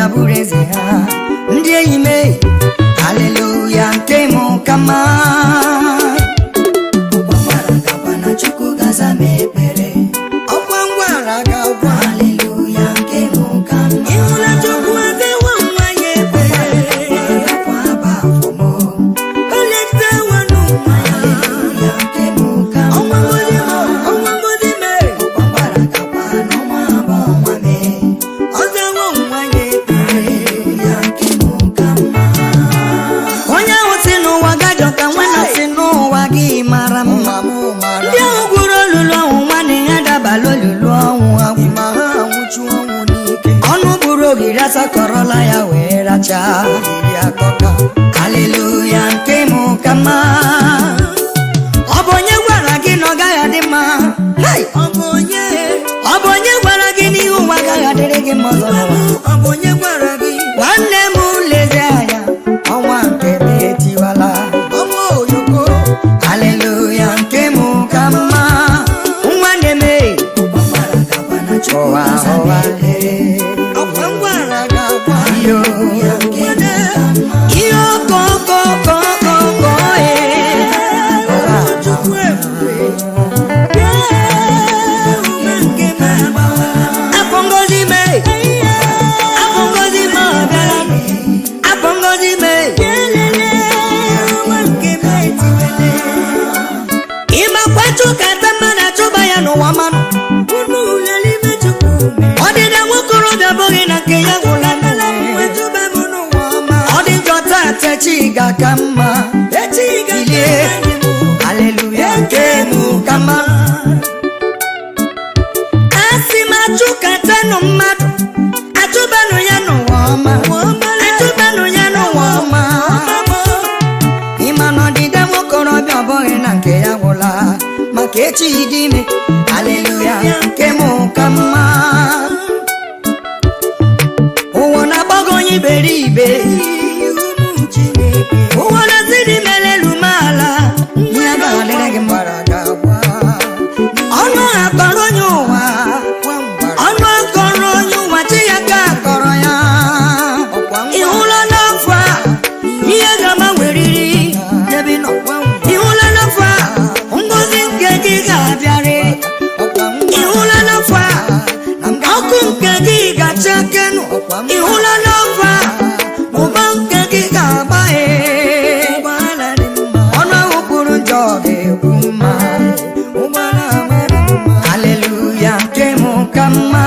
gabureze ha ndiye ime haleluya nkemu kama okwangwara gabana chuku gaza mepere okwangwara gabwa haleluya nkemu kama ihula chuku adewa mwaye pere kwa bafomo olete wanu haleluya nkemu kama omwangodi me okwangwara gabana mwabo mwame odewa mwaye pere nkemu kama onya usinu wagajo ka wana sinu wagi maram ndia oguro lulu nwani adaba lulu ohun imaha wuchu ohun nike onu buru girasa korola ya weracha iri akoka hallelujah nkemu kama obonye gwara gi no ga ya di ma hey obonye gwara gi ni uwa ga ya dere gi mozo obonye gwara gi wanne mu leze aya onwa nkebe tiwala omo yoko hallelujah nkemu kama unwane me okwangwara gabana chowa owa okwangwara gabwa yo yo ko apongozi me ima kwatu kata mana choba ya no wamano unu lalive chukume odida wukuru byabogi na keya gulana wetuba munu wama odi jota techiga kama techiga hallelujah nkemu kama asima chukata no matu atuba no ya no wama atuba no ya no wama imano dida wukuru byabogi na keya gulana makechi dime hallelujah nkemu kama uwana bagonyi beribe uwana zidi melelu mala nyaga walege mbaragwa ono akoronyowa ono akoronyowa chiyaka koroya ihula nafa niyaga maweriri debino ihula nafa ngozi nkegi gabiare ihula nafa oku nkegi gachakenu ihula nafa uba nkegi gabae ono ukuru njoge kuma hallelujah nkemu kama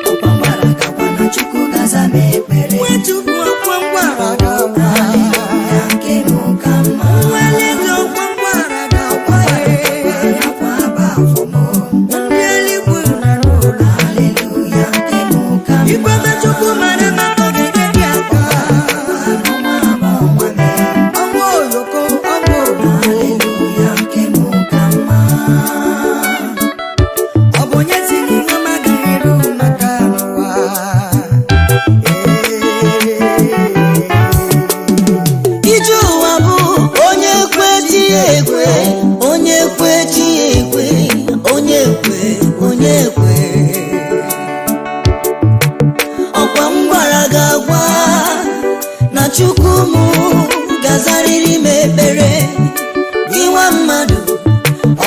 okwangwara gabana chuku gaza mepere wetuku okwangwara gabana hallelujah nkemu kama walezo okwangwara gabana kwa bafomo ndeli kuna rola hallelujah nkemu kama ikwame chuku mara makoge gediaka mama mwane ongo yoko ongo hallelujah nkemu kama obonye zini ngamagiru makanowa ijuwa bu onye kweti ekwe onye kweti ekwe onye kwe okwangwara gagwa na chukwumu gazariri mepere iwa mmadu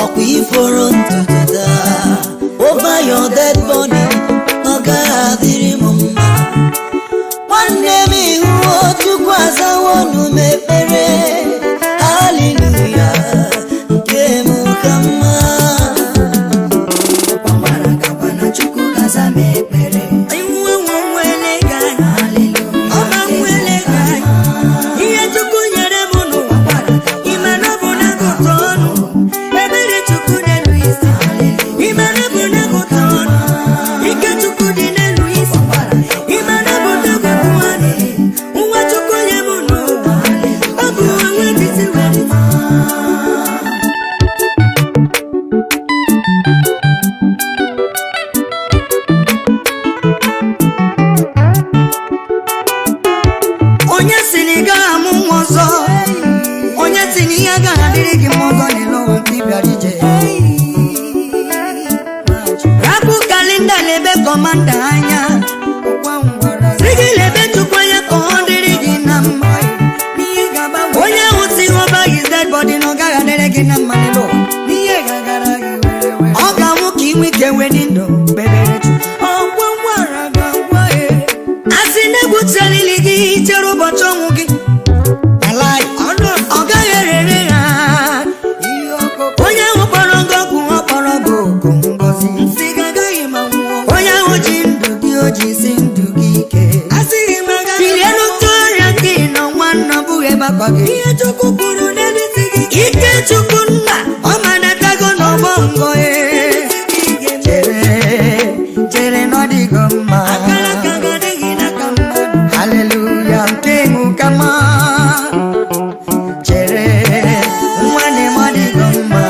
okwa iforo ntututa over your dead body oga adiri mumma nwanne m ihu chukwu azawonu mepere hallelujah nkemu kama okwangwara gabana chukwu gaza mepere iwe nwele ga hallelujah ọma nwele ga ihe gị lebe Chukwu ya ka ọ dịrị gị na mma. Onye ahụ si ọba his dead body na ọ gaghị adịrị gị na mma n'elu ụwa. Ọ ga-anwụ ka inwe ike wedi ndụ kpebere Chukwu. Asị na-egbuchalili gị chere ụbọchị ọnwụ gị. Ọ gaghị erere ha. Onye ahụ kpọrọ gị ọgwụ ọ kpọrọ gị oku ngọzi. Onye ahụ ji ndụ gị o ji si ndụ gị ike. Tirie n'otu ọrịa gị nọ nwanne ọ bụghị ebe akpa gị. Ike Chukwu nna ọ manatago n'ọgbọ ngọ chere na ọ dịgo mma. Haleluya nke mụ kama chere nwanne m ọ dịgo mma.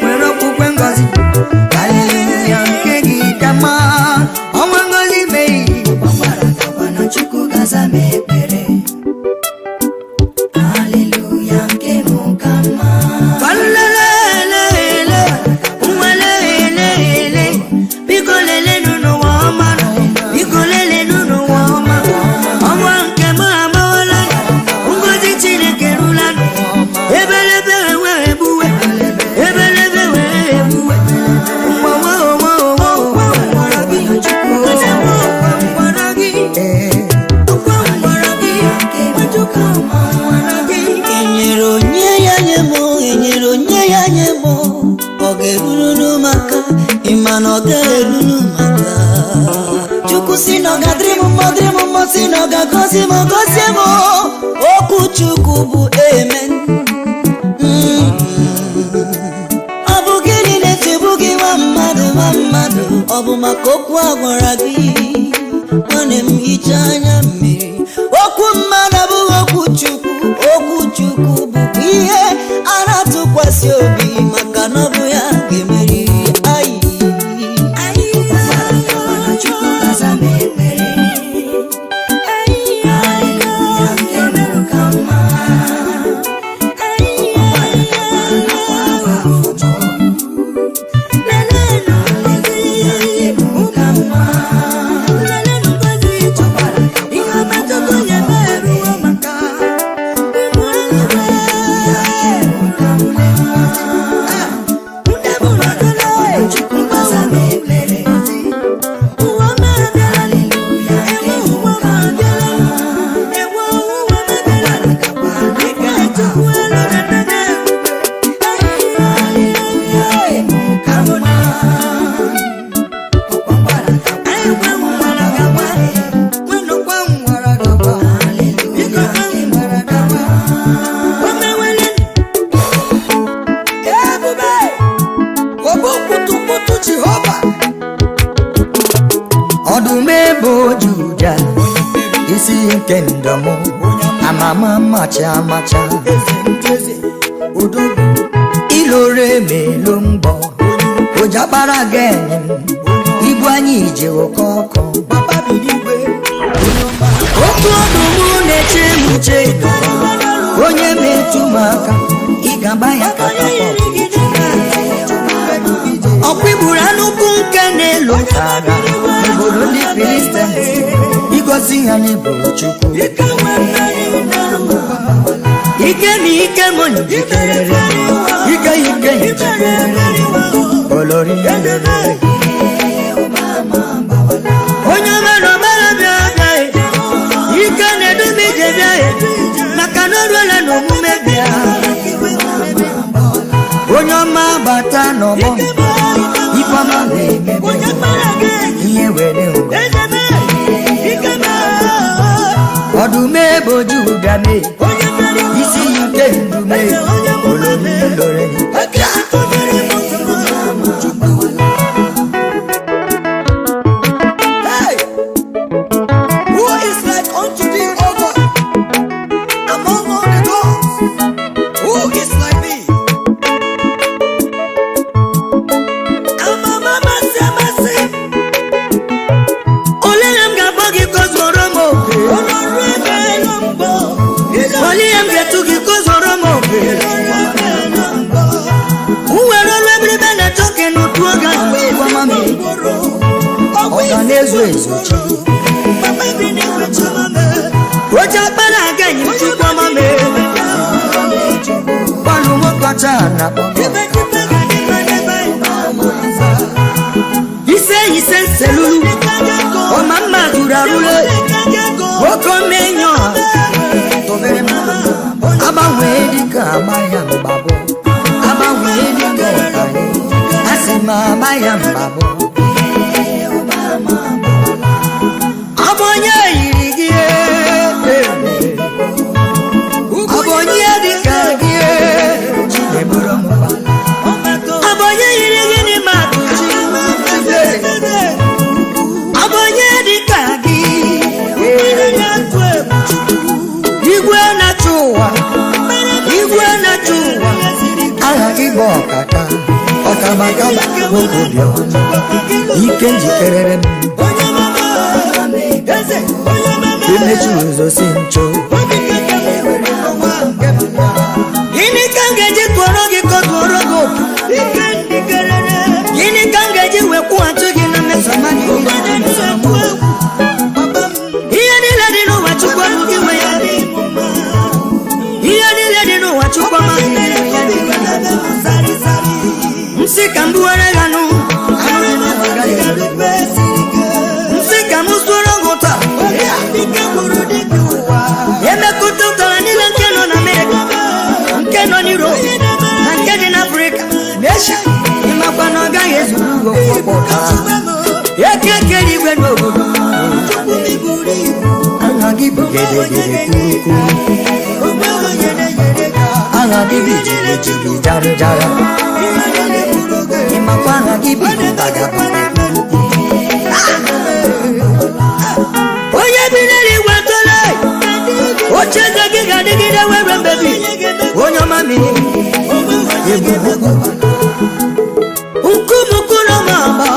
Nwere okwukwe ngọzi. Haleluya nke gị kama ọnwa ngọzi mee na Chukwu gaza m ekpere. Haleluya nke mụ kama biko lelenu n'ụwa ọma, biko lelenu n'ụwa ọma. Ọnwa nke m amawala, ngọzi Chineke rula. Ebelebe wee egbuwe, ebelebe wee egbuwe. Enyere onye ya nye m, enyere onye ya nye m. Ọ ga-eruru maka ịma na ọ ga-eruru maka Chukwu si na ọ ga-adịrị m mma, dịrị m mma, si na ọ ga-agọzi m, gọzie m. Okwu Chukwu bụ amen. Ọ bụ gịnị na-echegbu gị nwa mmadụ, nwa mmadụ? Ọ bụ maka okwu a gwara gị. Nwanne m hichaa anya mmiri. Okwu mmadụ abụghị okwu Chukwu. Okwu Chukwu bụ ihe a na-atụkwasị obi maka na ọ bụ ya ga-emeri. Ọdụm ebo Juda, isi nke ndọmụ, amama macha amacha. Ilore melo mbọ, ojakpara gene, ibu anyị ije okoko. Otu ọdụm na-eche uche, onye metụ maka ịgaba ya katapọt. Ọkwigburu anụkwu nke na-elo agha obodo ndị Filistia, igosi ha n'eburu Chukwu. Ike na ike m njikerere, ike njikerere olori. Onye mere ọbara bịa bịa, ike na-edubi ije bịa, maka na o ruola n'omume bịa. Onye ọma bata n'ọgbọ, ifeọma wee mebe ihe were ngọ. Ọdụm ebo Juda mee, isi nke ndume olori lore. Who is like unto thee, O God, among all the gods? Who is like thee? Ezo Wachana Ise selulu O mama durarule Oko menyo Tobere mama Aba wedika abayam babo Aba wedika okane Asima abayam babo Abonye irigie Abonye dikagie Chideburo mba Abonye irigie ni matuchi Abonye dikagi Igwe na chuwa Aha ibo kata Okamagaba Wokobyo Ikenji kerere Imechu uzo sincho Ini kangeji tworogi kotworogo Ini kangeji weku atugi na mesamani Iya nile dino wachukwa mugiwe Iya nile dino wachukwa mahiri Msika mbuwere ganu Msika musuorogota Yeme kututa nile nkeno na Amerika Nkeno ni Rome Nkeni na Afrika Nesha Imakwano ga Yesu Rugo Kwokota Yekekeli gweno gudu Angagibu gede kuku Angagibu jibi jara jara Imakwano gibi baga Oye bineli watole Ocheza giga digide wewe baby Onyo mami Ukumukuno mama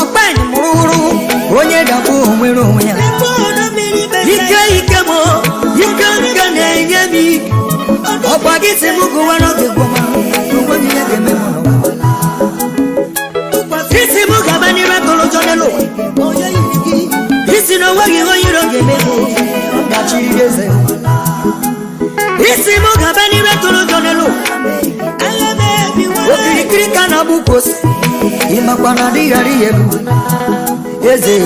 Openi mururu Onye dabu umwiru unya Ike mo Ike nkane nyemi Opagisi mugu wano kegoma Nungoni yake memono Isi muga bani rekolo jonelo Isi no wagi hoyiro gememo Gachirigeze Isi muga bani rekolo jonelo Okirikiri kana bukos Imakwana digari yebu Eze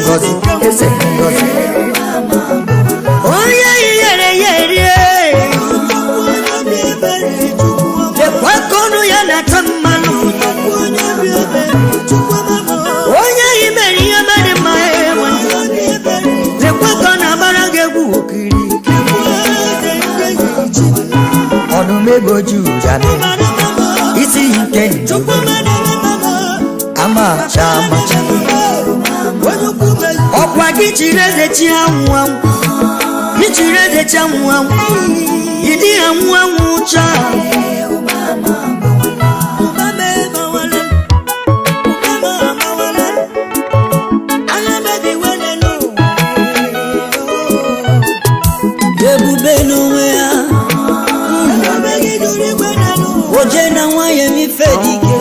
ngozi Oye yere Dekwa kono ya natamanu Oye imeri ya mani maewa Dekwa kona barage buokiri Onu meboju jane Isi ikenji Ama chama Okwa kichireze chiamu Kichireze chamu Idi amu cha Ebubenu wea Ojena waye mifedike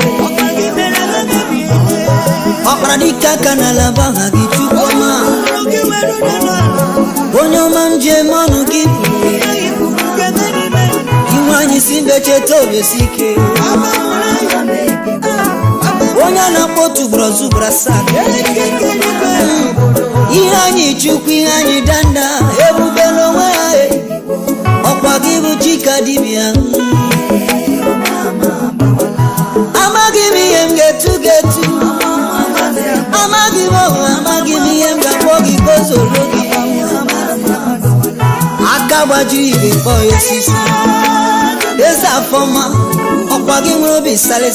Okradika kanala baga gichukoma Onyoma mje manu kipu Iwanyi simbe chetobe sike Onyana potu brozubra sake Ihanyi chukwi ihanyi danda Ebubeno wae Okwagibu chika dibia Amagimi getu Amagimi gapogi kozologi Akabaji before sisi Esa foma Okwagi mrobi sale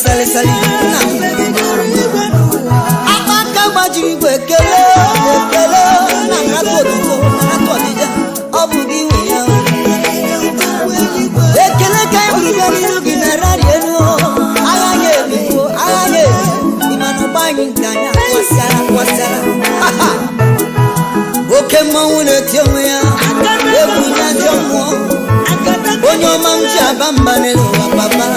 Akabaji kwekele Nakatodija Obugi weya Ekele kai brigani nugi narari enu Ayanye Imanu banyi nkanya Kwasara Oke maune tiyo ya Ebunya jomo Onyo mamcha bamba nelo wa papa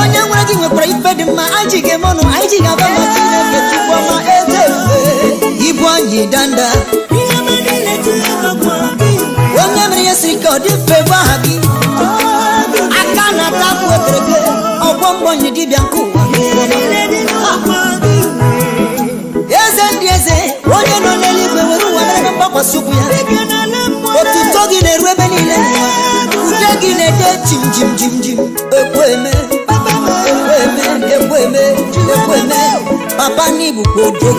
Onyo mwagi mwepra ifedi ma Ajige mono Ajiga bamba chine Ketukwa ma ete Ibu anyi danda Jessica di febagi akana tabu ekreke ogbombo ni di bianku eze onye no n'eluigwe were ụwa mere mgbakwa supu ya otuto gị na-eru ebe niile ude gị na-ede jim ekweme papa n'ibu kodo